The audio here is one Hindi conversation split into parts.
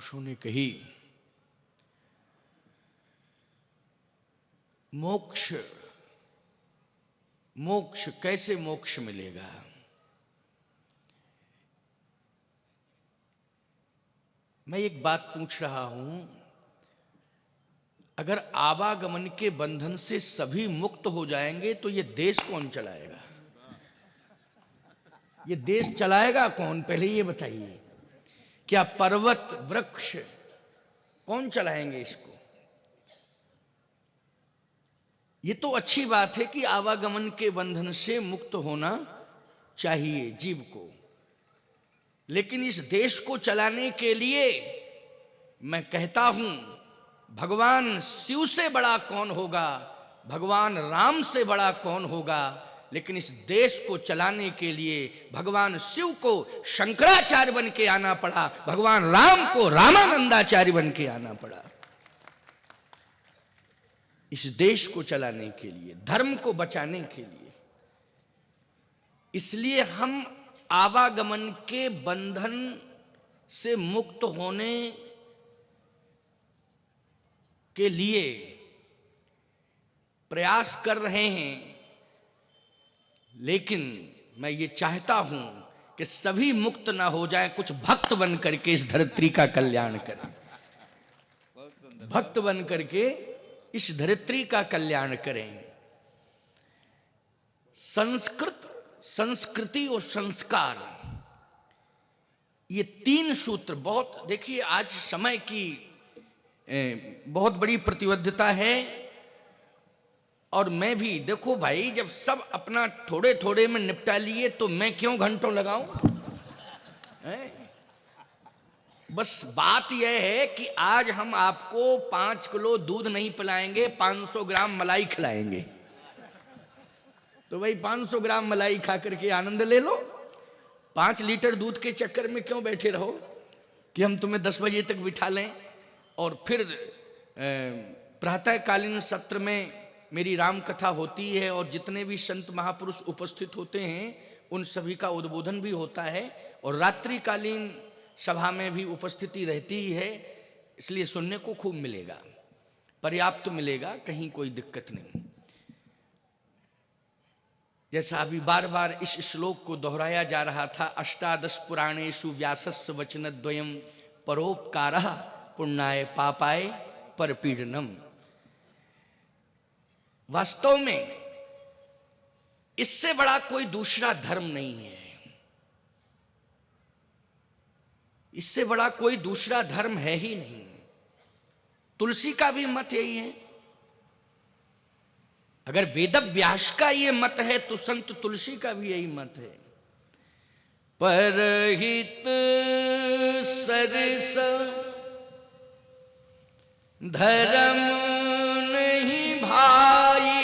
पुरुषों ने कही, मोक्ष मोक्ष कैसे मोक्ष मिलेगा? मैं एक बात पूछ रहा हूं, अगर आवागमन के बंधन से सभी मुक्त हो जाएंगे तो ये देश कौन चलाएगा? ये देश चलाएगा कौन? पहले ये बताइए। क्या पर्वत वृक्ष कौन चलाएंगे इसको? ये तो अच्छी बात है कि आवागमन के बंधन से मुक्त होना चाहिए जीव को, लेकिन इस देश को चलाने के लिए मैं कहता हूं, भगवान शिव से बड़ा कौन होगा, भगवान राम से बड़ा कौन होगा? लेकिन इस देश को चलाने के लिए भगवान शिव को शंकराचार्य बन के आना पड़ा, भगवान राम को रामानंदाचार्य बन के आना पड़ा। इस देश को चलाने के लिए, धर्म को बचाने के लिए। इसलिए हम आवागमन के बंधन से मुक्त होने के लिए प्रयास कर रहे हैं, लेकिन मैं ये चाहता हूं कि सभी मुक्त ना हो जाए, कुछ भक्त बन करके इस धरती का कल्याण करें, भक्त बन करके इस धरित्री का कल्याण करें। संस्कृति और संस्कार, ये तीन सूत्र बहुत, देखिए आज समय की बहुत बड़ी प्रतिबद्धता है, और मैं भी देखो भाई, जब सब अपना थोड़े थोड़े में निपटा लिए तो मैं क्यों घंटों लगाऊं? बस बात यह है कि आज हम आपको 5 किलो दूध नहीं पिलाएंगे, 500 ग्राम मलाई खिलाएंगे। तो भाई 500 ग्राम मलाई खा करके आनंद ले लो। 5 लीटर दूध के चक्कर में क्यों बैठे रहो कि हम तुम्हें 10 बजे तक बिठा लें। और फिर प्रातःकालीन सत्र में मेरी राम कथा होती है, और जितने भी संत महापुरुष उपस्थित होते हैं उन सभी का उद्बोधन भी होता है, और रात्रिकालीन सभा में भी उपस्थिति रहती ही है। इसलिए सुनने को खूब मिलेगा, पर्याप्त मिलेगा, कहीं कोई दिक्कत नहीं। जैसा अभी बार बार इस श्लोक को दोहराया जा रहा था, अष्टादश पुराणेषु व्यासस्य वचनद्वयम् परोपकारः पुण्याय पापाय परपीडनम। वास्तव में इससे बड़ा कोई दूसरा धर्म नहीं है, इससे बड़ा कोई दूसरा धर्म है ही नहीं। तुलसी का भी मत यही है। अगर वेद व्यास का ये मत है तो संत तुलसी का भी यही मत है। परहित सरस धर्म नहीं भाई,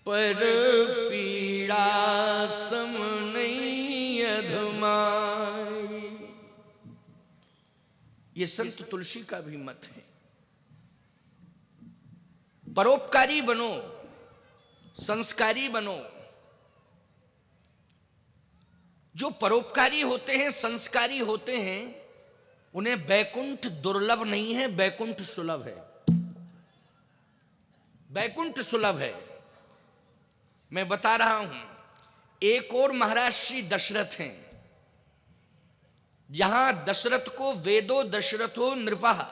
पर पीड़ा सम नहीं अधमाई। ये संत तुलसी का भी मत है। परोपकारी बनो, संस्कारी बनो। जो परोपकारी होते हैं, संस्कारी होते हैं, उन्हें बैकुंठ दुर्लभ नहीं है, बैकुंठ सुलभ है। बैकुंठ सुलभ है। मैं बता रहा हूं, एक और महाराज श्री दशरथ हैं, जहां दशरथ को वेदो दशरथो नृपः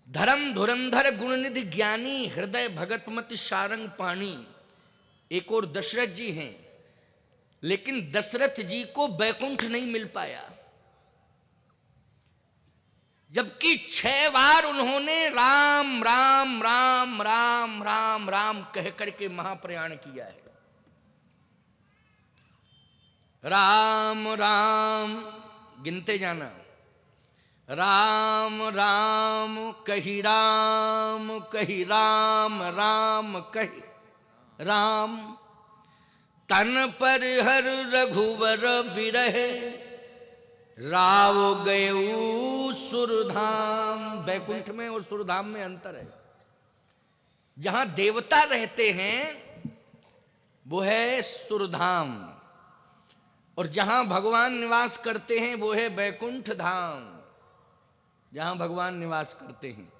धर्म धुरंधर गुणनिधि ज्ञानी हृदय भगतमति सारंग पाणी। एक और दशरथ जी हैं, लेकिन दशरथ जी को बैकुंठ नहीं मिल पाया, जबकि 6 बार उन्होंने राम राम राम राम राम राम कह करके महाप्रयाण किया है। राम राम गिनते जाना, राम राम कही राम कही राम राम कही राम, तन पर हर रघुवर विरह राव गयऊ सुरधाम। बैकुंठ में और सुरधाम में अंतर है। जहां देवता रहते हैं वो है सुरधाम, और जहां भगवान निवास करते हैं वो है बैकुंठ धाम, जहां भगवान निवास करते हैं।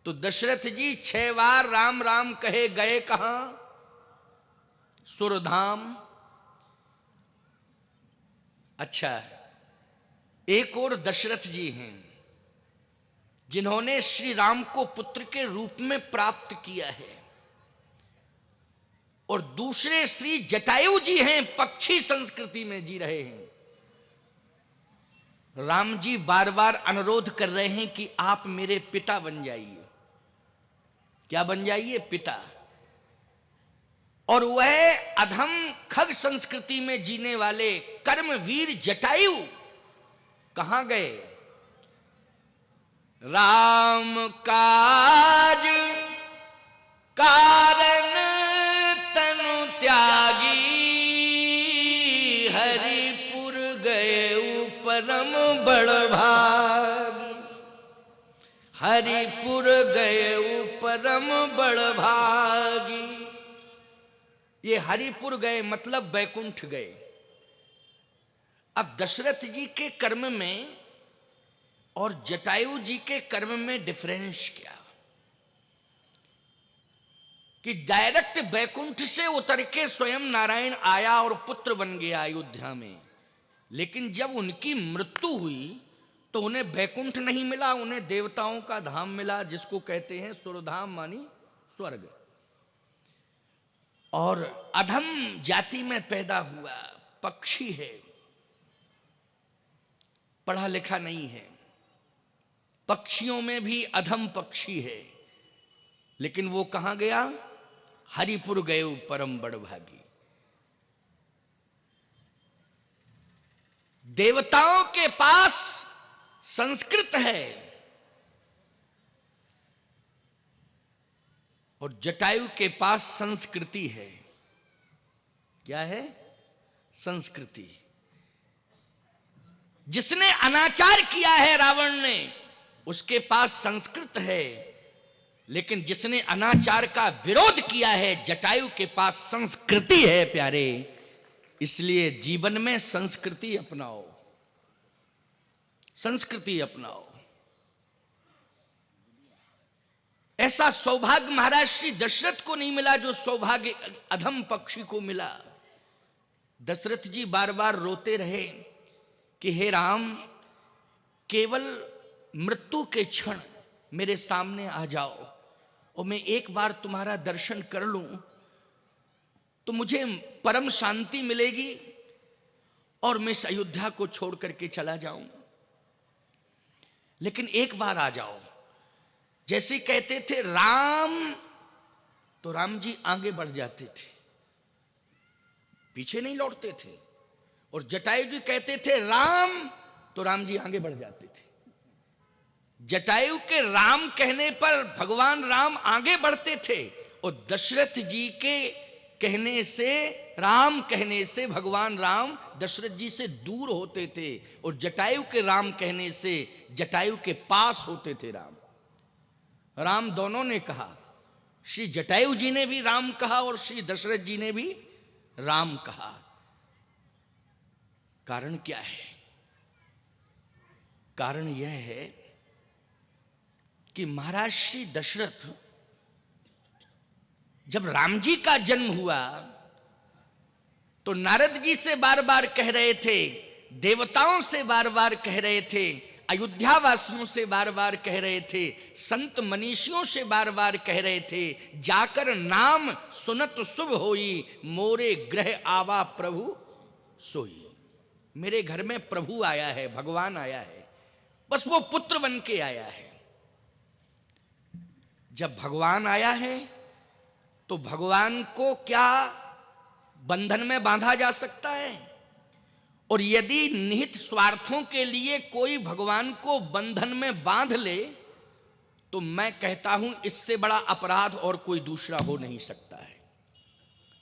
तो दशरथ जी 6 बार राम राम कहे गए कहां? सुरधाम। अच्छा, एक और दशरथ जी हैं जिन्होंने श्री राम को पुत्र के रूप में प्राप्त किया है, और दूसरे श्री जटायु जी हैं, पक्षी संस्कृति में जी रहे हैं। राम जी बार बार अनुरोध कर रहे हैं कि आप मेरे पिता बन जाइए। क्या बन जाइए? पिता। और वह अधम खग संस्कृति में जीने वाले कर्मवीर जटायु कहां गए? राम काज कारण तनु त्यागी, हरिपुर गए परम बड़भागी, हरिपुर गए परम बड़भागी। ये हरिपुर गए मतलब बैकुंठ गए। अब दशरथ जी के कर्म में और जटायु जी के कर्म में डिफरेंस क्या? कि डायरेक्ट बैकुंठ से उतर के स्वयं नारायण आया और पुत्र बन गया अयोध्या में, लेकिन जब उनकी मृत्यु हुई तो उन्हें बैकुंठ नहीं मिला, उन्हें देवताओं का धाम मिला, जिसको कहते हैं सुरधाम मानी स्वर्ग। और अधम जाति में पैदा हुआ, पक्षी है, पढ़ा लिखा नहीं है, पक्षियों में भी अधम पक्षी है, लेकिन वो कहां गया? हरिपुर गए परम बड़भागी। देवताओं के पास संस्कृत है और जटायु के पास संस्कृति है। क्या है? संस्कृति। जिसने अनाचार किया है रावण ने, उसके पास संस्कृत है, लेकिन जिसने अनाचार का विरोध किया है जटायु के पास संस्कृति है प्यारे। इसलिए जीवन में संस्कृति अपनाओ, संस्कृति अपनाओ। ऐसा सौभाग्य महाराज श्री दशरथ को नहीं मिला जो सौभाग्य अधम पक्षी को मिला। दशरथ जी बार बार रोते रहे कि हे राम, केवल मृत्यु के क्षण मेरे सामने आ जाओ और मैं एक बार तुम्हारा दर्शन कर लूं तो मुझे परम शांति मिलेगी और मैं इस अयोध्या को छोड़ करके चला जाऊं। लेकिन एक बार आ जाओ। जैसे कहते थे राम, तो राम जी आगे बढ़ जाते थे, पीछे नहीं लौटते थे। और जटायु जी कहते थे राम, तो राम जी आगे बढ़ जाते थे। जटायु के राम कहने पर भगवान राम आगे बढ़ते थे और दशरथ जी के कहने से, राम कहने से भगवान राम दशरथ जी से दूर होते थे और जटायु के राम कहने से जटायु के पास होते थे। राम दोनों ने कहा, श्री जटायु जी ने भी राम कहा और श्री दशरथ जी ने भी राम कहा। कारण क्या है? कारण यह है कि महाराज श्री दशरथ जब राम जी का जन्म हुआ तो नारद जी से बार बार कह रहे थे, देवताओं से बार बार कह रहे थे, अयोध्या वासियों से बार बार कह रहे थे, संत मनीषियों से बार बार कह रहे थे, जाकर नाम सुनत शुभ होई, मोरे ग्रह आवा प्रभु सोई। मेरे घर में प्रभु आया है, भगवान आया है, बस वो पुत्र बन के आया है। जब भगवान आया है तो भगवान को क्या बंधन में बांधा जा सकता है? और यदि निहित स्वार्थों के लिए कोई भगवान को बंधन में बांध ले तो मैं कहता हूं इससे बड़ा अपराध और कोई दूसरा हो नहीं सकता है।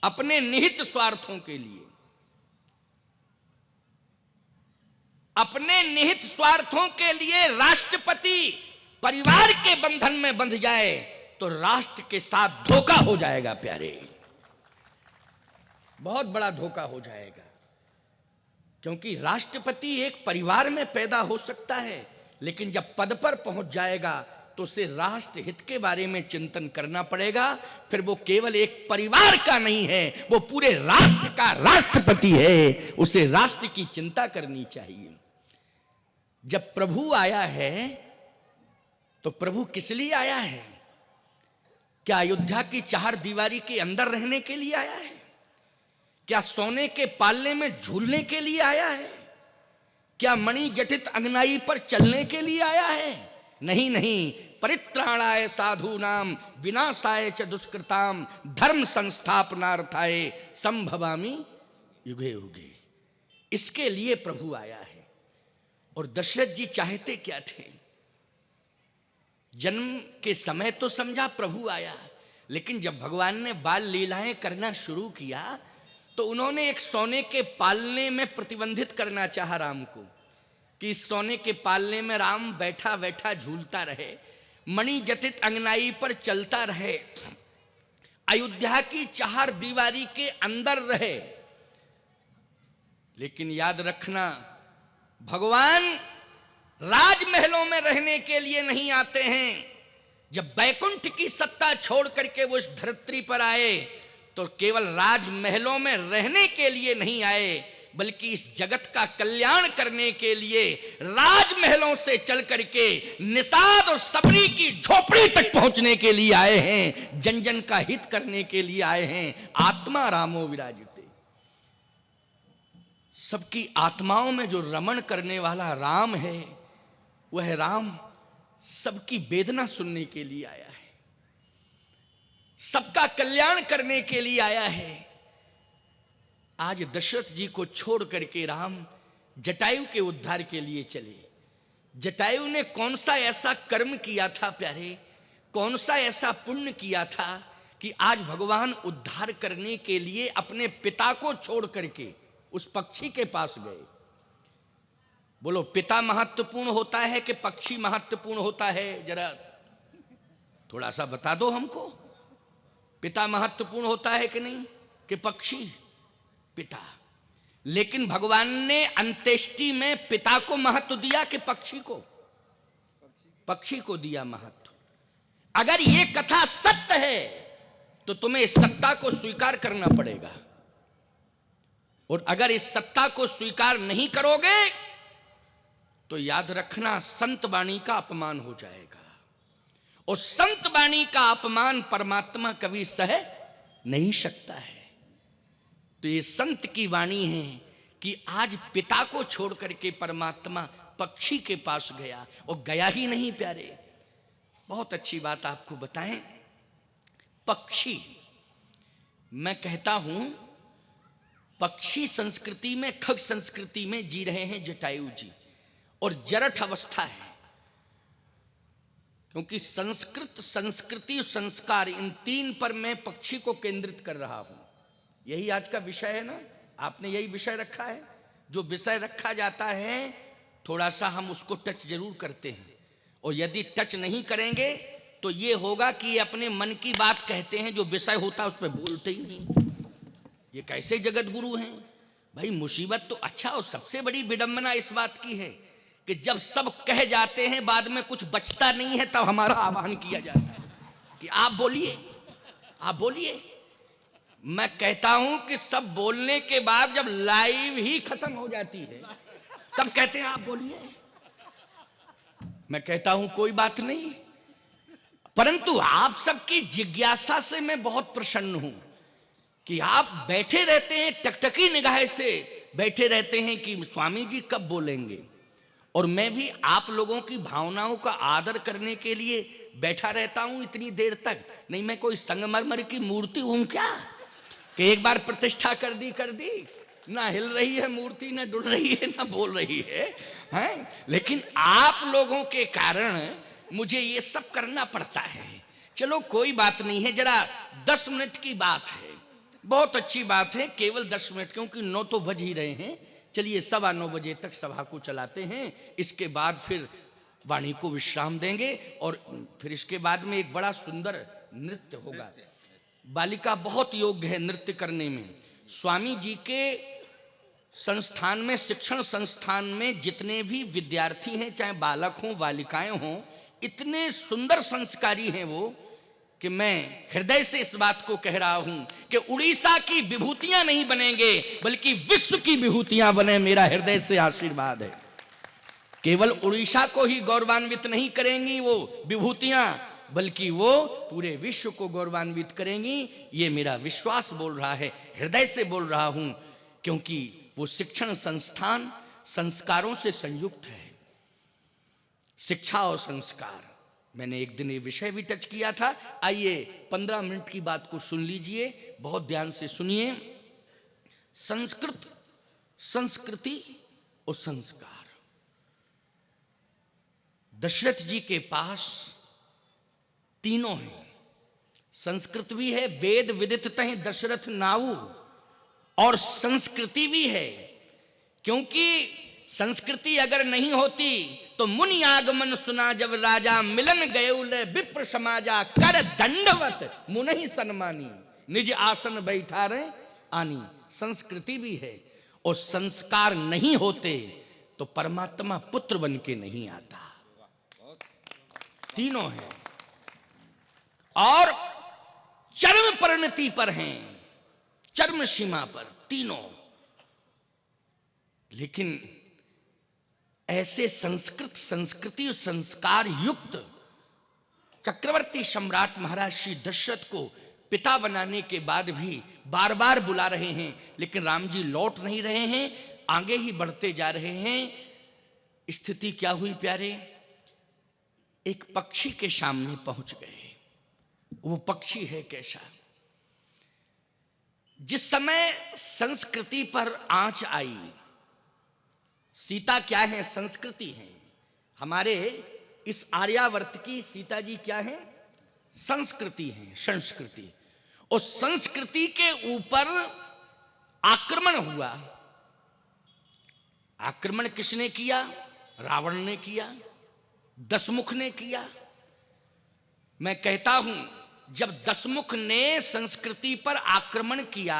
अपने निहित स्वार्थों के लिए, अपने निहित स्वार्थों के लिए राष्ट्रपति परिवार के बंधन में बंध जाए तो राष्ट्र के साथ धोखा हो जाएगा प्यारे, बहुत बड़ा धोखा हो जाएगा। क्योंकि राष्ट्रपति एक परिवार में पैदा हो सकता है, लेकिन जब पद पर पहुंच जाएगा तो उसे राष्ट्र हित के बारे में चिंतन करना पड़ेगा। फिर वो केवल एक परिवार का नहीं है, वो पूरे राष्ट्र का राष्ट्रपति है, उसे राष्ट्र की चिंता करनी चाहिए। जब प्रभु आया है तो प्रभु किस लिए आया है? क्या अयोध्या की चार दीवारी के अंदर रहने के लिए आया है? क्या सोने के पालने में झूलने के लिए आया है? क्या मणि जटित अंगनाई पर चलने के लिए आया है? नहीं नहीं, परित्राणाय साधूनाम विनाशाय च दुष्कृताम धर्म संस्थापनार्थाय संभवामि युगे युगे। इसके लिए प्रभु आया है। और दशरथ जी चाहते क्या थे? जन्म के समय तो समझा प्रभु आया, लेकिन जब भगवान ने बाल लीलाएं करना शुरू किया तो उन्होंने एक सोने के पालने में प्रतिबंधित करना चाहा राम को, कि इस सोने के पालने में राम बैठा बैठा झूलता रहे, मणि जटित अंगनाई पर चलता रहे, अयोध्या की चार दीवारी के अंदर रहे। लेकिन याद रखना, भगवान राजमहलों में रहने के लिए नहीं आते हैं। जब बैकुंठ की सत्ता छोड़ करके वो इस धरती पर आए तो केवल राजमहलों में रहने के लिए नहीं आए, बल्कि इस जगत का कल्याण करने के लिए राजमहलों से चल करके निषाद और सबरी की झोपड़ी तक पहुंचने के लिए आए हैं, जन जन का हित करने के लिए आए हैं। आत्मा रामो विराजिते, सबकी आत्माओं में जो रमण करने वाला राम है, वह राम सबकी वेदना सुनने के लिए आया है, सबका कल्याण करने के लिए आया है। आज दशरथ जी को छोड़ करके राम जटायु के उद्धार के लिए चले। जटायु ने कौन सा ऐसा कर्म किया था प्यारे, कौन सा ऐसा पुण्य किया था कि आज भगवान उद्धार करने के लिए अपने पिता को छोड़ करके उस पक्षी के पास गए? बोलो, पिता महत्वपूर्ण होता है कि पक्षी महत्वपूर्ण होता है? जरा थोड़ा सा बता दो हमको, पिता महत्वपूर्ण होता है कि नहीं, कि पक्षी? पिता। लेकिन भगवान ने अंत्येष्टि में पिता को महत्व दिया कि पक्षी को? पक्षी को दिया महत्व। अगर ये कथा सत्य है तो तुम्हें इस सत्ता को स्वीकार करना पड़ेगा, और अगर इस सत्ता को स्वीकार नहीं करोगे तो याद रखना, संत वाणी का अपमान हो जाएगा, और संत वाणी का अपमान परमात्मा कभी सह नहीं सकता है। तो ये संत की वाणी है कि आज पिता को छोड़ करके परमात्मा पक्षी के पास गया, और गया ही नहीं प्यारे। बहुत अच्छी बात आपको बताएं, पक्षी, मैं कहता हूं पक्षी संस्कृति में, खग संस्कृति में जी रहे हैं जटायु जी, और जरठ अवस्था है। क्योंकि संस्कृत, संस्कृति, संस्कार, इन तीन पर मैं पक्षी को केंद्रित कर रहा हूं। यही आज का विषय है ना, आपने यही विषय रखा है। जो विषय रखा जाता है थोड़ा सा हम उसको टच जरूर करते हैं, और यदि टच नहीं करेंगे तो ये होगा कि ये अपने मन की बात कहते हैं, जो विषय होता है उस पर बोलते ही नहीं। ये कैसे जगत गुरु हैं भाई? मुसीबत तो अच्छा, और सबसे बड़ी विडंबना इस बात की है कि जब सब कह जाते हैं, बाद में कुछ बचता नहीं है, तब हमारा आह्वान किया जाता है कि आप बोलिए, आप बोलिए। मैं कहता हूं कि सब बोलने के बाद जब लाइव ही खत्म हो जाती है तब कहते हैं आप बोलिए। मैं कहता हूं कोई बात नहीं, परंतु आप सबकी जिज्ञासा से मैं बहुत प्रसन्न हूं कि आप बैठे रहते हैं, टकटकी निगाह से बैठे रहते हैं कि स्वामी जी कब बोलेंगे। और मैं भी आप लोगों की भावनाओं का आदर करने के लिए बैठा रहता हूं इतनी देर तक। नहीं मैं कोई संगमरमर की मूर्ति हूं क्या कि एक बार प्रतिष्ठा कर दी, ना हिल रही है मूर्ति, ना डुल रही है, ना बोल रही है, हैं? लेकिन आप लोगों के कारण मुझे ये सब करना पड़ता है। चलो कोई बात नहीं है, जरा 10 मिनट की बात है, बहुत अच्छी बात है, केवल 10 मिनट, क्योंकि 9 तो बज ही रहे हैं। चलिए 9:15 बजे तक सभा को चलाते हैं, इसके बाद फिर वाणी को विश्राम देंगे और फिर इसके बाद में एक बड़ा सुंदर नृत्य होगा। बालिका बहुत योग्य है नृत्य करने में। स्वामी जी के संस्थान में, शिक्षण संस्थान में जितने भी विद्यार्थी हैं, चाहे बालक हों बालिकाएं हों, इतने सुंदर संस्कारी हैं वो कि मैं हृदय से इस बात को कह रहा हूं कि उड़ीसा की विभूतियां नहीं बनेंगे बल्कि विश्व की विभूतियां बने। मेरा हृदय से आशीर्वाद है। केवल उड़ीसा को ही गौरवान्वित नहीं करेंगी वो विभूतियां, बल्कि वो पूरे विश्व को गौरवान्वित करेंगी। ये मेरा विश्वास बोल रहा है, हृदय से बोल रहा हूं, क्योंकि वो शिक्षण संस्थान संस्कारों से संयुक्त है। शिक्षा और संस्कार, मैंने एक दिन ये विषय भी टच किया था। आइए 15 मिनट की बात को सुन लीजिए, बहुत ध्यान से सुनिए। संस्कृत, संस्कृति और संस्कार। दशरथ जी के पास तीनों हैं। संस्कृत भी है, वेद विदित तह दशरथ नाऊ, और संस्कृति भी है, क्योंकि संस्कृति अगर नहीं होती तो मुनि आगमन सुना जब राजा, मिलन गयौल विप्र समाजा, कर दंडवत मुनि सन्मानी, निज आसन बैठा रहे आनी। संस्कृति भी है, और संस्कार नहीं होते तो परमात्मा पुत्र बन के नहीं आता। तीनों हैं और चरम परिणति पर हैं, चरम सीमा पर तीनों। लेकिन ऐसे संस्कृत, संस्कृति और संस्कार युक्त चक्रवर्ती सम्राट महाराज श्री दशरथ को पिता बनाने के बाद भी बार बार बुला रहे हैं, लेकिन राम जी लौट नहीं रहे हैं, आगे ही बढ़ते जा रहे हैं। स्थिति क्या हुई प्यारे? एक पक्षी के सामने पहुंच गए। वो पक्षी है कैसा? जिस समय संस्कृति पर आंच आई, सीता क्या है? संस्कृति है। हमारे इस आर्यावर्त की सीता जी क्या है? संस्कृति है, संस्कृति। और संस्कृति के ऊपर आक्रमण हुआ। आक्रमण किसने किया? रावण ने किया, दशमुख ने किया। मैं कहता हूं, जब दशमुख ने संस्कृति पर आक्रमण किया,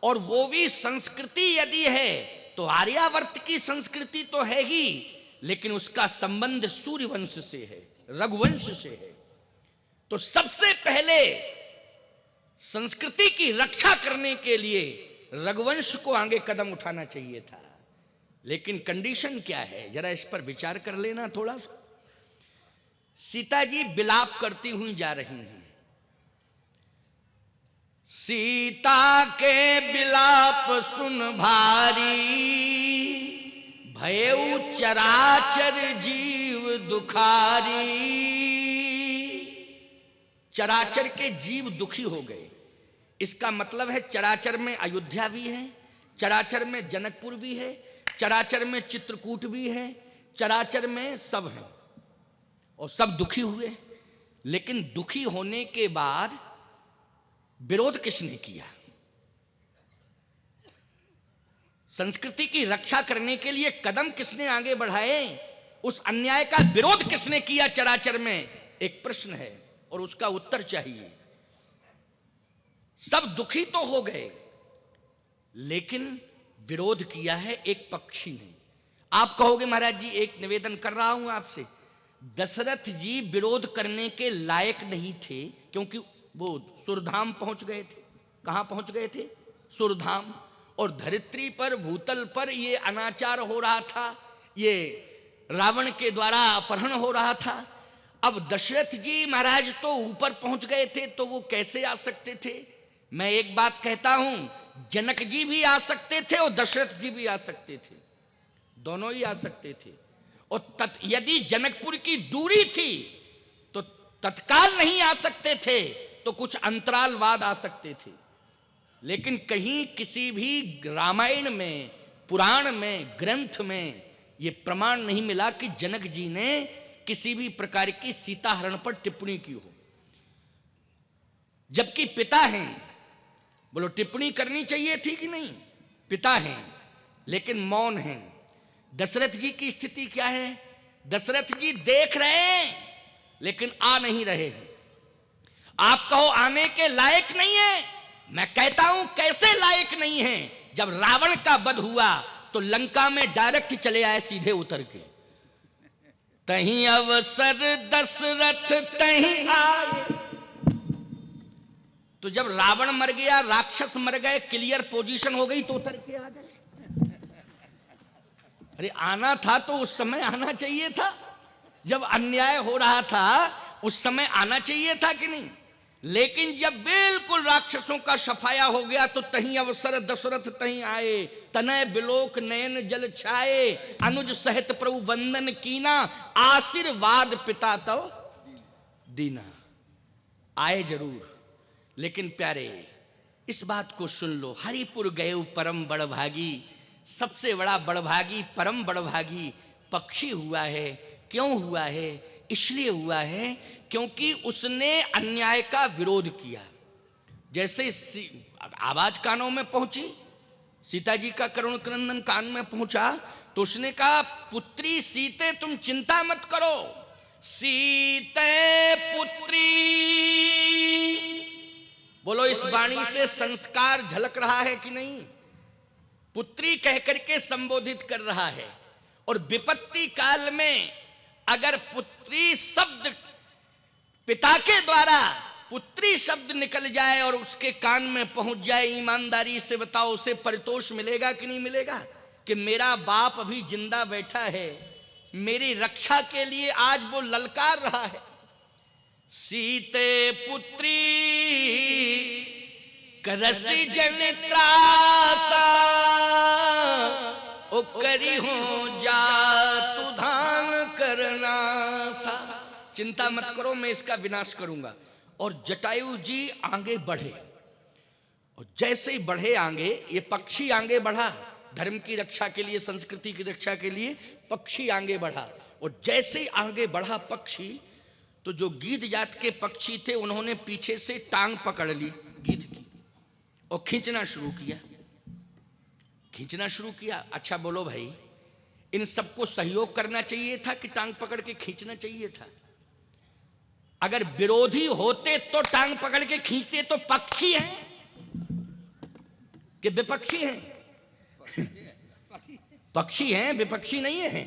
और वो भी संस्कृति यदि है तो आर्यावर्त की संस्कृति तो है ही, लेकिन उसका संबंध सूर्यवंश से है, रघुवंश से है। तो सबसे पहले संस्कृति की रक्षा करने के लिए रघुवंश को आगे कदम उठाना चाहिए था। लेकिन कंडीशन क्या है, जरा इस पर विचार कर लेना थोड़ा सा। सीता जी विलाप करती हुई जा रही हैं। सीता के विलाप सुन भारी, भयउ चराचर जीव दुखारी। चराचर के जीव दुखी हो गए। इसका मतलब है चराचर में अयोध्या भी है, चराचर में जनकपुर भी है, चराचर में चित्रकूट भी है, चराचर में सब है, और सब दुखी हुए। लेकिन दुखी होने के बाद विरोध किसने किया? संस्कृति की रक्षा करने के लिए कदम किसने आगे बढ़ाए? उस अन्याय का विरोध किसने किया चराचर में? एक प्रश्न है और उसका उत्तर चाहिए। सब दुखी तो हो गए, लेकिन विरोध किया है एक पक्षी ने। आप कहोगे महाराज जी एक निवेदन कर रहा हूं आपसे, दशरथ जी विरोध करने के लायक नहीं थे, क्योंकि वो सुरधाम पहुंच गए थे। कहां पहुंच गए थे? सुरधाम। और धरित्री पर, भूतल पर ये अनाचार हो रहा था, ये रावण के द्वारा अपहरण हो रहा था। अब दशरथ जी महाराज तो ऊपर पहुंच गए थे, तो वो कैसे आ सकते थे? मैं एक बात कहता हूं, जनक जी भी आ सकते थे और दशरथ जी भी आ सकते थे, दोनों ही आ सकते थे। और यदि जनकपुर की दूरी थी तो तत्काल नहीं आ सकते थे, तो कुछ अंतरालवाद आ सकते थे। लेकिन कहीं किसी भी रामायण में, पुराण में, ग्रंथ में यह प्रमाण नहीं मिला कि जनक जी ने किसी भी प्रकार की सीता हरण पर टिप्पणी की हो। जबकि पिता हैं, बोलो टिप्पणी करनी चाहिए थी कि नहीं? पिता हैं लेकिन मौन हैं। दशरथ जी की स्थिति क्या है? दशरथ जी देख रहे हैं लेकिन आ नहीं रहे हैं। आप कहो आने के लायक नहीं है, मैं कहता हूं कैसे लायक नहीं है। जब रावण का वध हुआ तो लंका में डायरेक्ट चले आए सीधे उतर के। तहीं अवसर दशरथ तहीं आए। तो जब रावण मर गया, राक्षस मर गए, क्लियर पोजीशन हो गई तो उतर के आ गए। अरे आना था तो उस समय आना चाहिए था, जब अन्याय हो रहा था उस समय आना चाहिए था कि नहीं। लेकिन जब बिल्कुल राक्षसों का सफाया हो गया तो तहीं अवसर दशरथ तहीं आए। तनय बिलोक नयन जल छाए, अनुज सहित प्रभु वंदन कीना, आशीर्वाद पिता तो दीना। आए जरूर, लेकिन प्यारे इस बात को सुन लो, हरिपुर गए परम बड़भागी। सबसे बड़ा बड़भागी, परम बड़भागी पक्षी हुआ है। क्यों हुआ है? इसलिए हुआ है क्योंकि उसने अन्याय का विरोध किया। जैसे आवाज कानों में पहुंची, सीता जी का करुण क्रंदन कान में पहुंचा तो उसने कहा, पुत्री सीते तुम चिंता मत करो, सीते पुत्री। बोलो इस वाणी से संस्कार झलक रहा है कि नहीं? पुत्री कहकर के संबोधित कर रहा है। और विपत्ति काल में अगर पुत्री शब्द, पिता के द्वारा पुत्री शब्द निकल जाए और उसके कान में पहुंच जाए, ईमानदारी से बताओ उसे परितोष मिलेगा कि नहीं मिलेगा? कि मेरा बाप अभी जिंदा बैठा है, मेरी रक्षा के लिए आज वो ललकार रहा है। सीते पुत्री करसी जन त्रासा, ओ करी हो जा तू धान करना सा। चिंता मत करो, मैं इसका विनाश करूंगा। और जटायु जी आगे बढ़े, और जैसे ही बढ़े आगे, ये पक्षी आगे बढ़ा धर्म की रक्षा के लिए, संस्कृति की रक्षा के लिए पक्षी आगे बढ़ा। और जैसे ही आगे बढ़ा पक्षी, तो जो गीध जात के पक्षी थे उन्होंने पीछे से टांग पकड़ ली गीध की और खींचना शुरू किया, खींचना शुरू किया। अच्छा बोलो भाई, इन सबको सहयोग करना चाहिए था कि टांग पकड़ के खींचना चाहिए था? अगर विरोधी होते तो टांग पकड़ के खींचते, तो पक्षी हैं कि विपक्षी हैं? पक्षी हैं, विपक्षी नहीं है।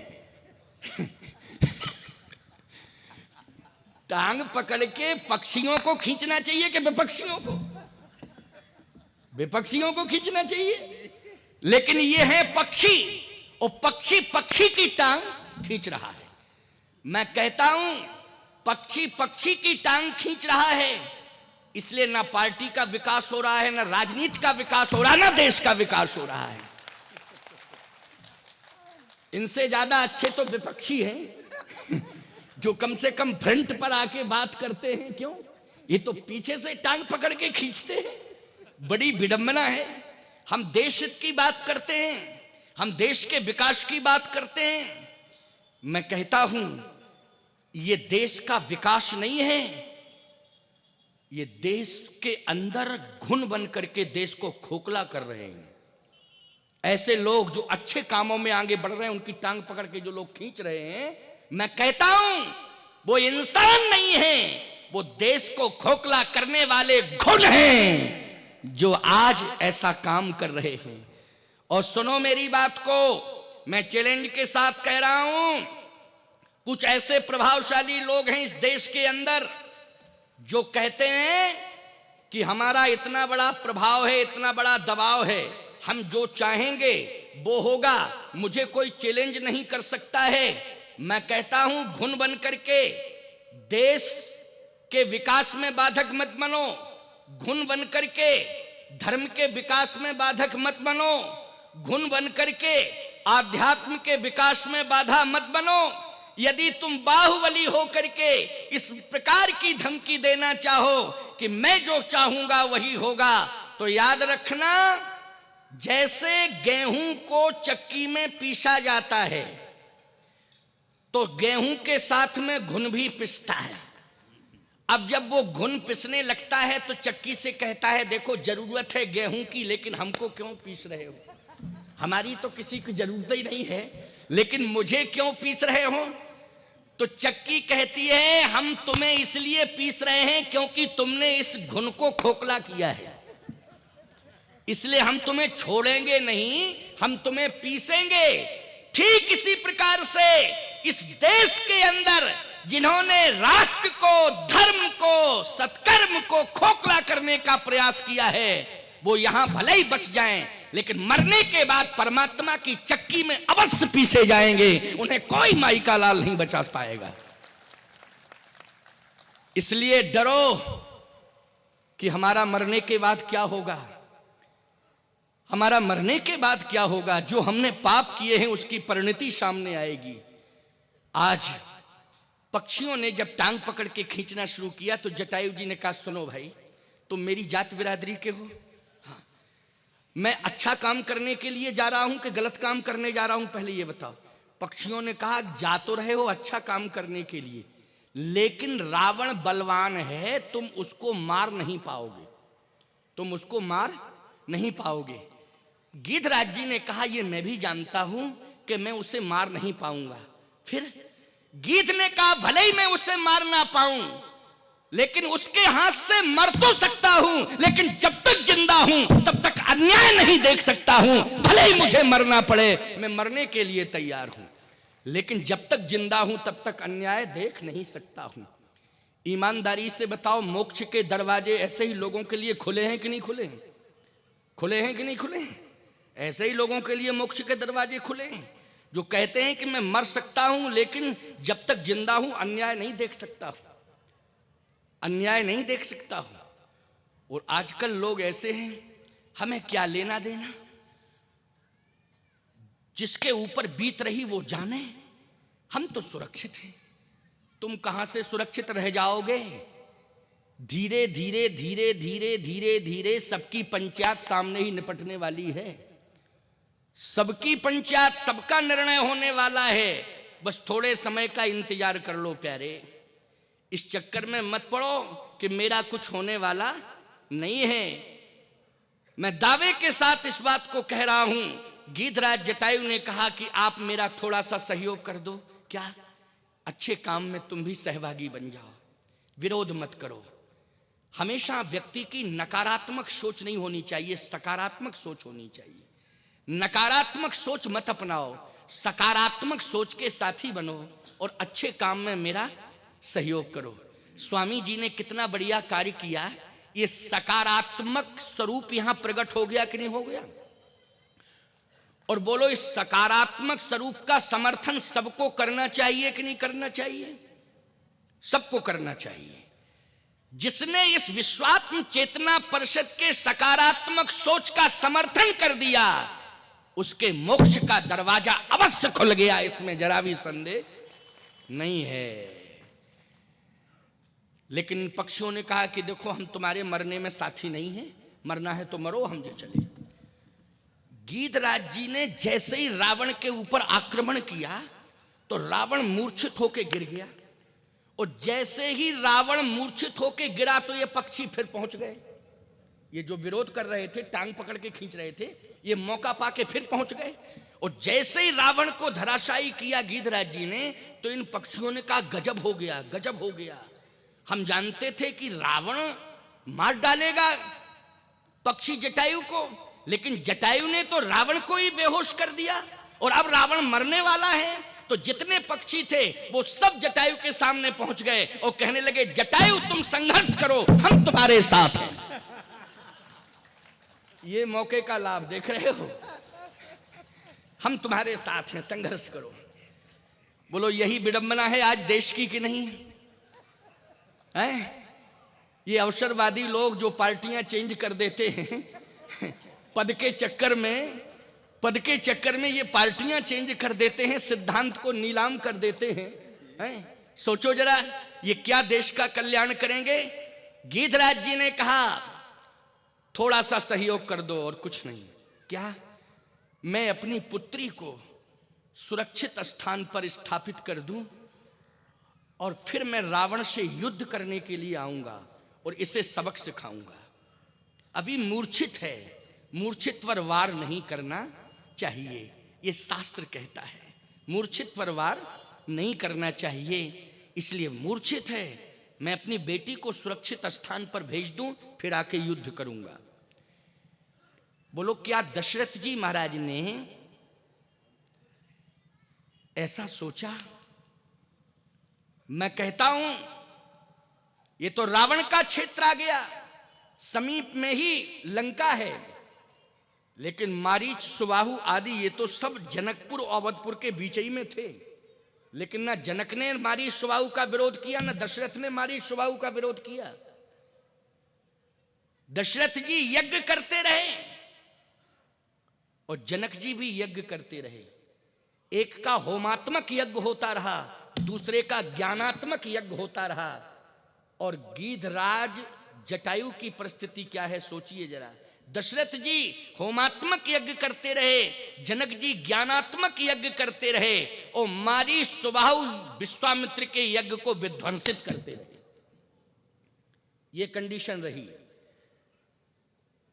टांग पकड़ के पक्षियों को खींचना चाहिए कि विपक्षियों को? विपक्षियों को खींचना चाहिए। लेकिन ये है पक्षी, और पक्षी पक्षी की टांग खींच रहा है। मैं कहता हूं पक्षी पक्षी की टांग खींच रहा है, इसलिए ना पार्टी का विकास हो रहा है, ना राजनीति का विकास हो रहा है, ना देश का विकास हो रहा है। इनसे ज्यादा अच्छे तो विपक्षी हैं जो कम से कम फ्रंट पर आके बात करते हैं। क्यों? ये तो पीछे से टांग पकड़ के खींचते हैं। बड़ी विडंबना है। हम देश हित की बात करते हैं, हम देश के विकास की बात करते हैं। मैं कहता हूं ये देश का विकास नहीं है, ये देश के अंदर घुन बन करके देश को खोखला कर रहे हैं। ऐसे लोग जो अच्छे कामों में आगे बढ़ रहे हैं, उनकी टांग पकड़ के जो लोग खींच रहे हैं, मैं कहता हूं वो इंसान नहीं है, वो देश को खोखला करने वाले घुन हैं जो आज ऐसा काम कर रहे हैं। और सुनो मेरी बात को, मैं चैलेंज के साथ कह रहा हूं, कुछ ऐसे प्रभावशाली लोग हैं इस देश के अंदर जो कहते हैं कि हमारा इतना बड़ा प्रभाव है, इतना बड़ा दबाव है, हम जो चाहेंगे वो होगा, मुझे कोई चैलेंज नहीं कर सकता है। मैं कहता हूं घुन बन करके देश के विकास में बाधक मत बनो, घुन बन करके धर्म के विकास में बाधक मत बनो, घुन बन करके आध्यात्म के विकास में बाधा मत बनो। यदि तुम बाहुबली हो करके इस प्रकार की धमकी देना चाहो कि मैं जो चाहूंगा वही होगा, तो याद रखना, जैसे गेहूं को चक्की में पीसा जाता है तो गेहूं के साथ में घुन भी पिसता है। अब जब वो घुन पिसने लगता है तो चक्की से कहता है, देखो जरूरत है गेहूं की, लेकिन हमको क्यों पीस रहे हो? हमारी तो किसी की जरूरत ही नहीं है, लेकिन मुझे क्यों पीस रहे हो? तो चक्की कहती है हम तुम्हें इसलिए पीस रहे हैं क्योंकि तुमने इस घुन को खोखला किया है, इसलिए हम तुम्हें छोड़ेंगे नहीं, हम तुम्हें पीसेंगे। ठीक इसी प्रकार से इस देश के अंदर जिन्होंने राष्ट्र को, धर्म को, सत्कर्म को खोखला करने का प्रयास किया है, वो यहां भले ही बच जाएं, लेकिन मरने के बाद परमात्मा की चक्की में अवश्य पीसे जाएंगे, उन्हें कोई माई का लाल नहीं बचा पाएगा। इसलिए डरो कि हमारा मरने के बाद क्या होगा, हमारा मरने के बाद क्या होगा। जो हमने पाप किए हैं उसकी परिणति सामने आएगी। आज पक्षियों ने जब टांग पकड़ के खींचना शुरू किया तो जटायु जी ने कहा सुनो भाई, तुम मेरी जात बिरादरी के हो, हाँ, मैं अच्छा काम करने के लिए जा रहा हूं कि गलत काम करने जा रहा हूं, पहले ये बताओ। पक्षियों ने कहा जा तो रहे हो अच्छा काम करने के लिए, लेकिन रावण बलवान है, तुम उसको मार नहीं पाओगे, तुम उसको मार नहीं पाओगे। गिद्धराज जी ने कहा ये मैं भी जानता हूं कि मैं उसे मार नहीं पाऊंगा। फिर गिद्ध ने कहा भले ही मैं उसे मार ना पाऊं, लेकिन उसके हाथ से मर तो सकता हूं, लेकिन जब तक जिंदा हूं तब तक अन्याय नहीं देख सकता हूं। भले ही मुझे मरना पड़े, मैं मरने के लिए तैयार हूं, लेकिन जब तक जिंदा हूं तब तक अन्याय देख नहीं सकता हूं। ईमानदारी से बताओ, मोक्ष के दरवाजे ऐसे ही लोगों के लिए खुले हैं कि नहीं खुले हैं? खुले हैं कि नहीं खुले हैं? ऐसे ही लोगों के लिए मोक्ष के दरवाजे खुले हैं जो कहते हैं कि मैं मर सकता हूं, लेकिन जब तक जिंदा हूं अन्याय नहीं देख सकता हूं, अन्याय नहीं देख सकता हूं। और आजकल लोग ऐसे हैं, हमें क्या लेना देना, जिसके ऊपर बीत रही वो जाने, हम तो सुरक्षित हैं, तुम कहां से सुरक्षित रह जाओगे। धीरे धीरे धीरे धीरे धीरे धीरे सबकी पंचायत सामने ही निपटने वाली है, सबकी पंचायत, सबका निर्णय होने वाला है। बस थोड़े समय का इंतजार कर लो प्यारे, इस चक्कर में मत पड़ो कि मेरा कुछ होने वाला नहीं है। मैं दावे के साथ इस बात को कह रहा हूं, गिद्धराज जटायु ने कहा कि आप मेरा थोड़ा सा सहयोग कर दो, क्या अच्छे काम में तुम भी सहभागी बन जाओ, विरोध मत करो। हमेशा व्यक्ति की नकारात्मक सोच नहीं होनी चाहिए, सकारात्मक सोच होनी चाहिए। नकारात्मक सोच मत अपनाओ, सकारात्मक सोच के साथी बनो और अच्छे काम में मेरा सहयोग करो। स्वामी जी ने कितना बढ़िया कार्य किया, ये सकारात्मक स्वरूप यहां प्रकट हो गया कि नहीं हो गया? और बोलो, इस सकारात्मक स्वरूप का समर्थन सबको करना चाहिए कि नहीं करना चाहिए? सबको करना चाहिए। जिसने इस विश्वात्म चेतना परिषद के सकारात्मक सोच का समर्थन कर दिया, उसके मोक्ष का दरवाजा अवश्य खुल गया, इसमें जरा भी संदेह नहीं है। लेकिन पक्षियों ने कहा कि देखो हम तुम्हारे मरने में साथी नहीं हैं, मरना है तो मरो, हम जो चले। गिद्धराज जी ने जैसे ही रावण के ऊपर आक्रमण किया तो रावण मूर्छित होकर गिर गया, और जैसे ही रावण मूर्छित होकर गिरा तो ये पक्षी फिर पहुंच गए। ये जो विरोध कर रहे थे, टांग पकड़ के खींच रहे थे, ये मौका पाके फिर पहुंच गए। और जैसे ही रावण को धराशायी किया गिद्धराज जी ने, तो इन पक्षियों ने कहा गजब हो गया, गजब हो गया। हम जानते थे कि रावण मार डालेगा पक्षी जटायु को, लेकिन जटायु ने तो रावण को ही बेहोश कर दिया, और अब रावण मरने वाला है। तो जितने पक्षी थे वो सब जटायु के सामने पहुंच गए और कहने लगे जटायु तुम संघर्ष करो, हम तुम्हारे साथ हैं। ये मौके का लाभ देख रहे हो, हम तुम्हारे साथ हैं, संघर्ष करो। बोलो, यही विडंबना है आज देश की कि नहीं है? ये अवसरवादी लोग जो पार्टियां चेंज कर देते हैं पद के चक्कर में ये पार्टियां चेंज कर देते हैं, सिद्धांत को नीलाम कर देते हैं। सोचो जरा, ये क्या देश का कल्याण करेंगे। गिद्धराज जी ने कहा थोड़ा सा सहयोग कर दो और कुछ नहीं। क्या? मैं अपनी पुत्री को सुरक्षित स्थान पर स्थापित कर दूं और फिर मैं रावण से युद्ध करने के लिए आऊंगा और इसे सबक सिखाऊंगा। अभी मूर्छित है, मूर्छित पर वार नहीं करना चाहिए, ये शास्त्र कहता है। मूर्छित पर वार नहीं करना चाहिए, इसलिए मूर्छित है। मैं अपनी बेटी को सुरक्षित स्थान पर भेज दूं, फिर आके युद्ध करूंगा। बोलो, क्या दशरथ जी महाराज ने ऐसा सोचा? मैं कहता हूं ये तो रावण का क्षेत्र आ गया, समीप में ही लंका है, लेकिन मारीच, सुबाहु आदि ये तो सब जनकपुर अवधपुर के बीच ही में थे। लेकिन ना जनक ने मारीच सुबाहु का विरोध किया, ना दशरथ ने मारीच सुबाहु का विरोध किया। दशरथ जी यज्ञ करते रहे और जनक जी भी यज्ञ करते रहे। एक का होमात्मक यज्ञ होता रहा, दूसरे का ज्ञानात्मक यज्ञ होता रहा। और गीधराज जटायु की परिस्थिति क्या है सोचिए जरा। दशरथ जी होमात्मक यज्ञ करते रहे, जनक जी ज्ञानात्मक यज्ञ करते रहे, और मारीच सुबाहु विश्वामित्र के यज्ञ को विध्वंसित करते रहे। यह कंडीशन रही।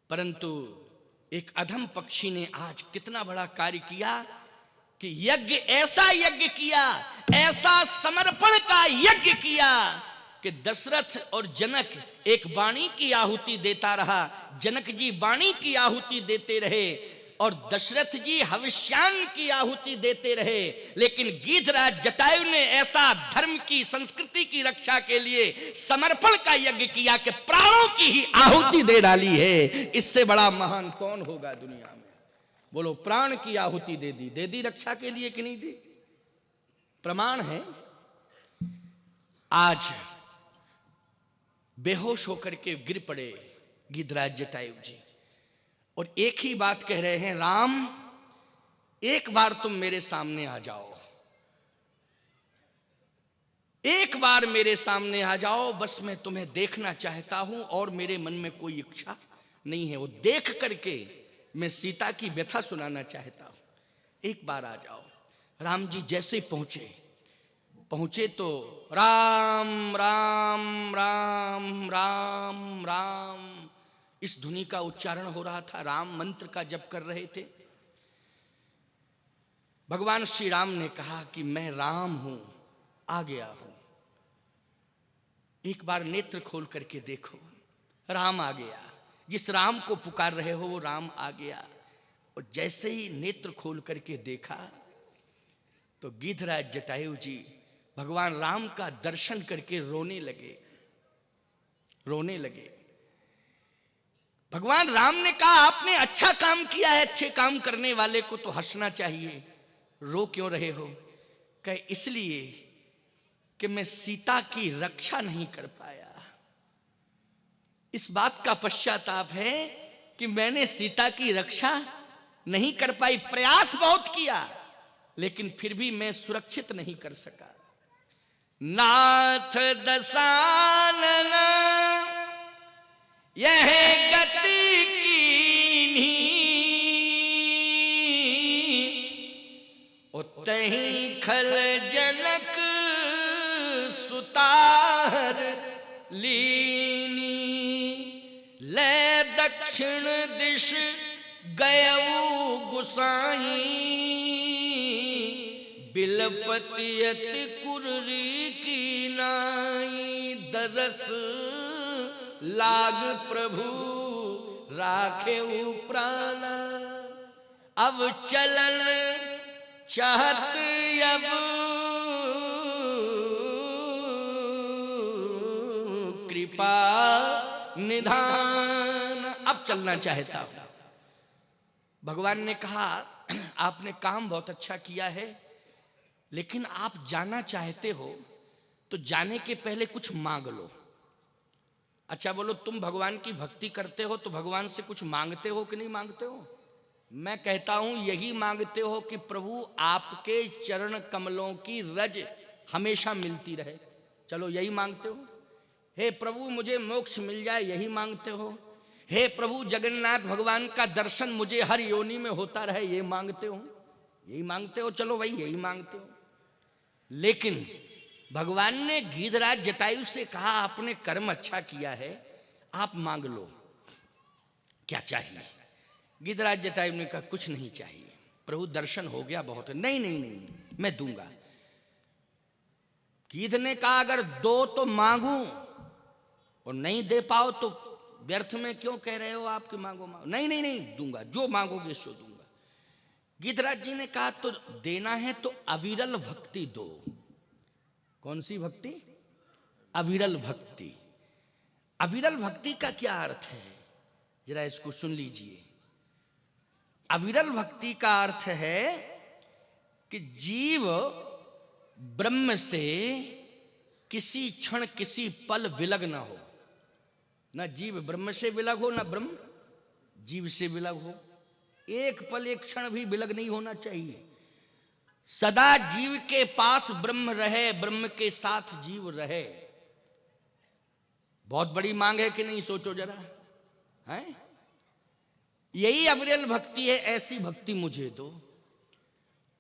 परंतु एक अधम पक्षी ने आज कितना बड़ा कार्य किया कि यज्ञ, ऐसा यज्ञ किया, ऐसा समर्पण का यज्ञ किया कि दशरथ और जनक एक वाणी की आहुति देता रहा, जनक जी वाणी की आहुति देते रहे और दशरथ जी हविष्यान्न की आहुति देते रहे। लेकिन गीधराज जटायु ने ऐसा धर्म की, संस्कृति की रक्षा के लिए समर्पण का यज्ञ किया कि प्राणों की ही आहुति दे डाली है। इससे बड़ा महान कौन होगा दुनिया में? बोलो, प्राण की आहुति दे दी रक्षा के लिए कि नहीं दी? प्रमाण है। आज बेहोश होकर के गिर पड़े गीधराज जटायु जी और एक ही बात कह रहे हैं, राम एक बार तुम मेरे सामने आ जाओ, एक बार मेरे सामने आ जाओ, बस मैं तुम्हें देखना चाहता हूं और मेरे मन में कोई इच्छा नहीं है। वो देख करके मैं सीता की व्यथा सुनाना चाहता हूं, एक बार आ जाओ। राम जी जैसे पहुंचे तो राम राम राम राम राम इस धुनी का उच्चारण हो रहा था। राम मंत्र का जप कर रहे थे। भगवान श्री राम ने कहा कि मैं राम हूं, आ गया हूं, एक बार नेत्र खोल करके देखो। राम आ गया। जिस राम को पुकार रहे हो वो राम आ गया। और जैसे ही नेत्र खोल करके देखा तो गीधराज जटायु जी भगवान राम का दर्शन करके रोने लगे। भगवान राम ने कहा, आपने अच्छा काम किया है, अच्छे काम करने वाले को तो हंसना चाहिए, रो क्यों रहे हो? कहे, इसलिए कि मैं सीता की रक्षा नहीं कर पाया। इस बात का पश्चाताप है कि मैंने सीता की रक्षा नहीं कर पाई। प्रयास बहुत किया लेकिन फिर भी मैं सुरक्षित नहीं कर सका। नाथ दसानन यह गति कीन्ही, उतहि खल जनक सुतार लीनी। ले दक्षिण दिश गयऊ गुसाई, बिलपतियत कुर्री की नाई। दरस लाग प्रभु राखे प्राणा, अब चलन चाहत अब कृपा निधान। अब चलना चाहता हूं। भगवान ने कहा, आपने काम बहुत अच्छा किया है, लेकिन आप जाना चाहते हो तो जाने के पहले कुछ मांग लो। अच्छा बोलो, तुम भगवान की भक्ति करते हो तो भगवान से कुछ मांगते हो कि नहीं मांगते हो? मैं कहता हूं यही मांगते हो कि प्रभु आपके चरण कमलों की रज हमेशा मिलती रहे। चलो यही मांगते हो। हे प्रभु मुझे मोक्ष मिल जाए, यही मांगते हो। हे प्रभु जगन्नाथ भगवान का दर्शन मुझे हर योनि में होता रहे, ये मांगते हो। यही मांगते हो, चलो भाई यही मांगते हो। लेकिन भगवान ने गीधराज जटायु से कहा, आपने कर्म अच्छा किया है, आप मांग लो, क्या चाहिए? गीधराज जटायु ने कहा, कुछ नहीं चाहिए प्रभु, दर्शन हो गया बहुत है। नहीं नहीं नहीं, मैं दूंगा। गीध ने कहा अगर दो तो मांगू और नहीं दे पाओ तो व्यर्थ में क्यों कह रहे हो आप कि मांगो मांगो। नहीं नहीं नहीं दूंगा, जो मांगोगे सो दूंगा। गीधराज जी ने कहा तो देना है तो अविरल भक्ति दो। कौन सी भक्ति? अविरल भक्ति। अविरल भक्ति का क्या अर्थ है, जरा इसको सुन लीजिए। अविरल भक्ति का अर्थ है कि जीव ब्रह्म से किसी क्षण किसी पल विलग ना हो। ना जीव ब्रह्म से विलग हो, ना ब्रह्म जीव से विलग हो। एक पल एक क्षण भी विलग नहीं होना चाहिए। सदा जीव के पास ब्रह्म रहे, ब्रह्म के साथ जीव रहे। बहुत बड़ी मांग है कि नहीं, सोचो जरा, है? यही अविरल भक्ति है। ऐसी भक्ति मुझे दो।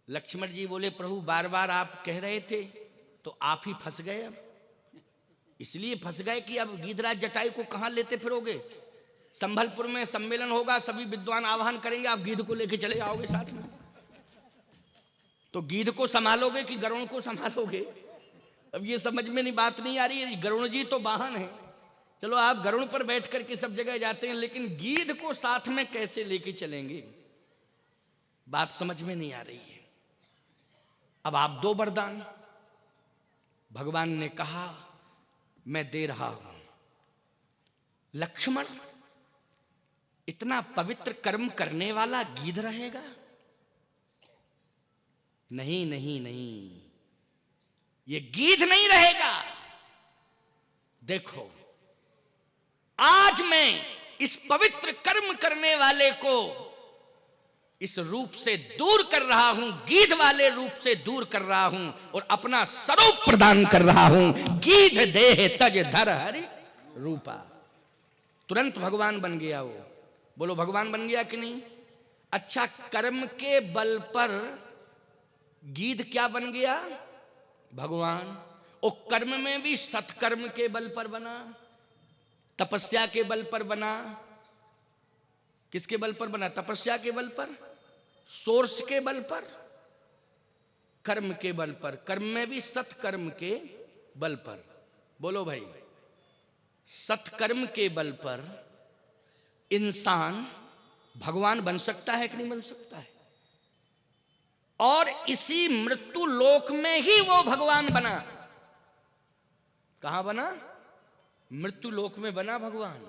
लक्ष्मण जी बोले प्रभु बार बार आप कह रहे थे तो आप ही फंस गए। अब इसलिए फंस गए कि अब गीधराज जटायु को कहां लेते फिरोगे। संभलपुर में सम्मेलन होगा, सभी विद्वान आह्वान करेंगे, आप गीध को लेके चले आओगे साथ में। तो गीध को संभालोगे कि गरुण को संभालोगे? अब ये समझ में नहीं, बात नहीं आ रही है। गरुण जी तो वाहन है, चलो आप गरुण पर बैठ करके सब जगह जाते हैं, लेकिन गीध को साथ में कैसे लेके चलेंगे, बात समझ में नहीं आ रही है। अब आप दो वरदान। भगवान ने कहा मैं दे रहा हूं। लक्ष्मण इतना पवित्र कर्म करने वाला गीध रहेगा? नहीं नहीं नहीं, ये गीध नहीं रहेगा। देखो आज मैं इस पवित्र कर्म करने वाले को इस रूप से दूर कर रहा हूं, गीध वाले रूप से दूर कर रहा हूं और अपना स्वरूप प्रदान कर रहा हूं। गीध देह तज धर हरि रूपा। तुरंत भगवान बन गया वो। बोलो भगवान बन गया कि नहीं? अच्छा, कर्म के बल पर गीध क्या बन गया? भगवान। और कर्म में भी सत्कर्म के बल पर बना, तपस्या के बल पर बना। किसके बल पर बना? तपस्या के बल पर, सोर्स के बल पर, कर्म के बल पर। कर्म में भी सत्कर्म के बल पर। बोलो भाई, सत्कर्म के बल पर इंसान भगवान बन सकता है कि नहीं बन सकता है? और इसी मृत्यु लोक में ही वो भगवान बना। कहां बना? मृत्यु लोक में बना भगवान।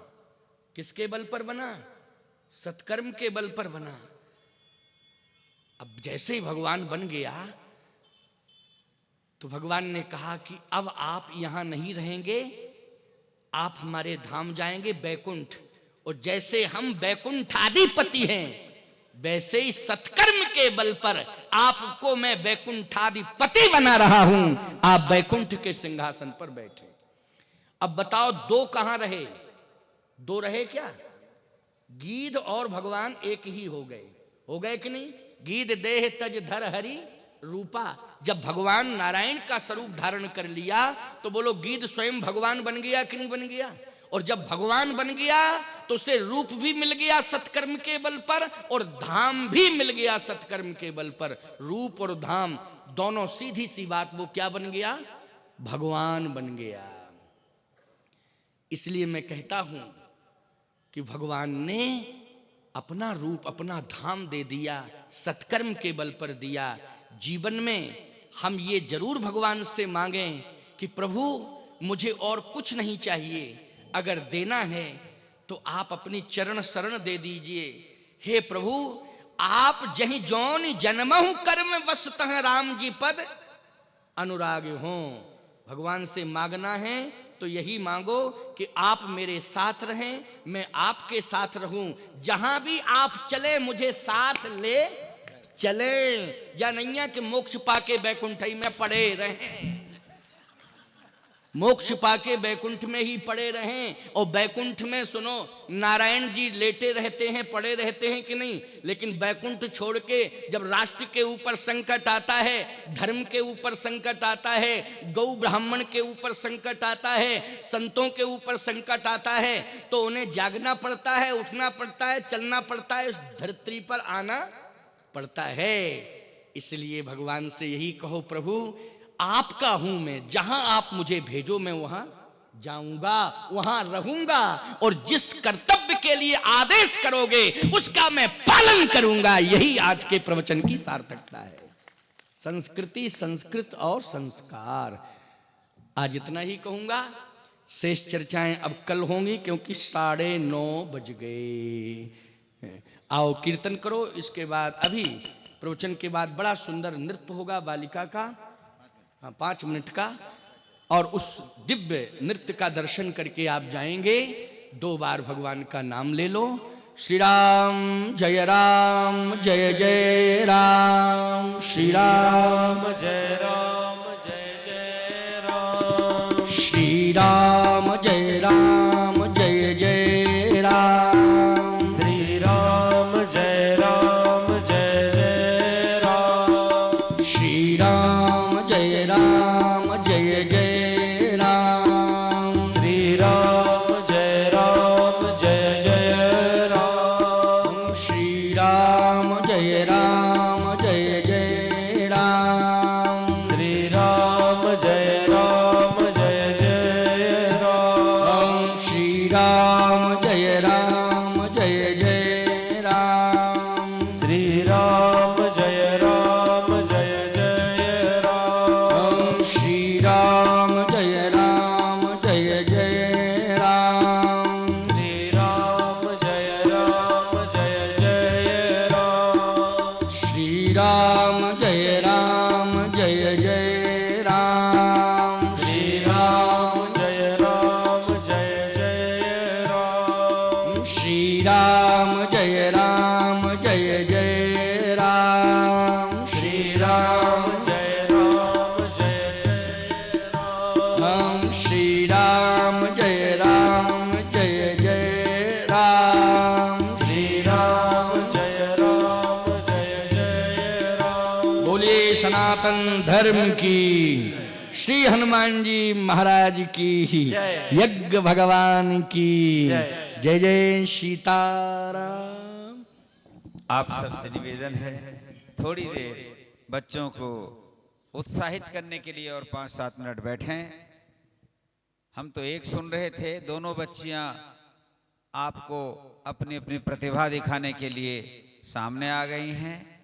किसके बल पर बना? सत्कर्म के बल पर बना। अब जैसे ही भगवान बन गया तो भगवान ने कहा कि अब आप यहां नहीं रहेंगे, आप हमारे धाम जाएंगे बैकुंठ। और जैसे हम बैकुंठाधिपति हैं, वैसे ही सत्कर्म के बल पर आपको मैं बैकुंठाधिपति बना रहा हूं। आप बैकुंठ के सिंहासन पर बैठे। अब बताओ दो कहां रहे? दो रहे क्या? गीध और भगवान एक ही हो गए। हो गए कि नहीं? गीध देह तज धर हरि रूपा। जब भगवान नारायण का स्वरूप धारण कर लिया तो बोलो गीध स्वयं भगवान बन गया कि नहीं बन गया? और जब भगवान बन गया तो उसे रूप भी मिल गया सत्कर्म के बल पर और धाम भी मिल गया सत्कर्म के बल पर। रूप और धाम दोनों सीधी सी बात, वो क्या बन गया? भगवान बन गया। इसलिए मैं कहता हूं कि भगवान ने अपना रूप, अपना धाम दे दिया, सत्कर्म के बल पर दिया। जीवन में हम ये जरूर भगवान से मांगें कि प्रभु मुझे और कुछ नहीं चाहिए, अगर देना है तो आप अपनी चरण शरण दे दीजिए। हे प्रभु, आप जहीं जौन जन्महु कर्म वसतः राम जी पद अनुराग हों। भगवान से मांगना है तो यही मांगो कि आप मेरे साथ रहें, मैं आपके साथ रहूं। जहां भी आप चले मुझे साथ ले चले। या नैया के मोक्ष पाके बैकुंठई में पड़े रहें, मोक्ष पाके बैकुंठ में ही पड़े रहें। और बैकुंठ में सुनो, नारायण जी लेटे रहते हैं, पड़े रहते हैं कि नहीं? लेकिन बैकुंठ छोड़ के जब राष्ट्र के ऊपर संकट आता है, धर्म के ऊपर संकट आता है, गौ ब्राह्मण के ऊपर संकट आता है, संतों के ऊपर संकट आता है, तो उन्हें जागना पड़ता है, उठना पड़ता है, चलना पड़ता है, उस धरती पर आना पड़ता है। इसलिए भगवान से यही कहो, प्रभु आपका हूं मैं, जहां आप मुझे भेजो मैं वहां जाऊंगा, वहां रहूंगा, और जिस कर्तव्य के लिए आदेश करोगे उसका मैं पालन करूंगा। यही आज के प्रवचन की सार्थकता है। संस्कृति, संस्कृत और संस्कार। आज इतना ही कहूंगा, शेष चर्चाएं अब कल होंगी, क्योंकि 9:30 बज गए। आओ कीर्तन करो। इसके बाद अभी प्रवचन के बाद बड़ा सुंदर नृत्य होगा बालिका का, 5 मिनट का, और उस दिव्य नृत्य का दर्शन करके आप जाएंगे। 2 बार भगवान का नाम ले लो। श्री राम जय जय राम, श्री राम जय जय राम, श्री राम जय जय राम, श्री राम जय जय राम, श्री राम जय जय राम, श्री राम जय जय राम, श्री राम जय जय राम, श्री राम जय जय राम, श्री राम जय जय राम, श्री राम जय जय राम, श्री राम जय जय राम, श्री राम जय जय राम, श्री राम जय जय राम, श्री राम जय जय राम, श्री राम जय जय राम, श्री राम जय जय राम, श्री राम जय जय राम, श्री राम जय जय राम। बोलिए सनातन धर्म की, श्री हनुमान जी महाराज की, यज्ञ भगवान की जय जय सीताराम। आप सबसे निवेदन है, थोड़ी देर बच्चों को उत्साहित करने के लिए और 5-7 मिनट बैठें। हम तो एक सुन रहे थे, दोनों बच्चियां आपको अपनी अपनी प्रतिभा दिखाने के लिए सामने आ गई हैं।